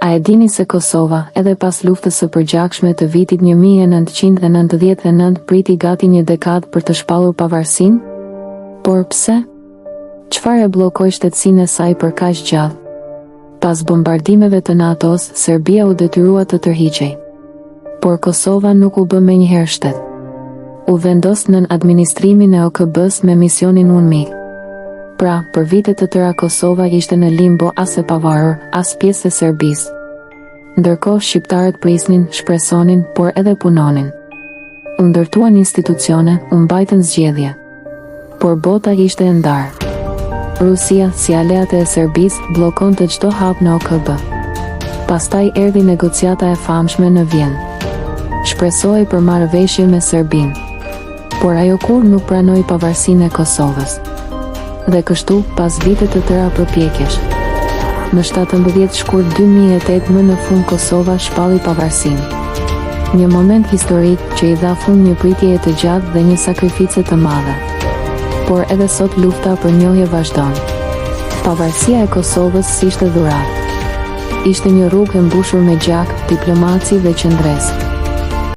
A e dini se Kosova, edhe pas luftës së përgjakshme të vitit 1999, priti gati një dekadë për të shpallur pavarësinë? Por pse? Çfarë e bllokoi shtetësinë e saj për kaq gjatë? Pas bombardimeve të NATO-s, Serbia u detyrua të tërhiqej. Por Kosova nuk u bë menjëherë shtet. U vendos nën administrimin e OKB-s me misionin UNMIK. Pra, për vite të tëra Kosova ishte në limbo, as e pavarur, as pjesë e Serbisë. Ndërkohë shqiptarët prisnin, shpresonin, por edhe punonin. U ndërtuan institucione, u mbajtën zgjedhje. Por bota ishte e ndarë. Rusia, si aleate e Serbisë, bllokonte çdo hap në OKB. Pastaj erdhi negociata e famshme në Vjenë. Shpresohej për marrëveshje me Serbinë. Por ajo kur nuk pranoi pavarësinë e Kosovës. Dhe kështu, pas vite të tëra përpjekjesh, në 17 shkurt 2008 më në fund Kosova shpalli pavarësinë. Një moment historik që i dha fund një pritjeje të gjatë dhe një sakrificë të madhe. Por edhe sot lufta për njohje vazhdon. Pavarësia e Kosovës s'ishte dhuratë. Ishte një rrugë e mbushur me gjak, diplomaci dhe qendresë.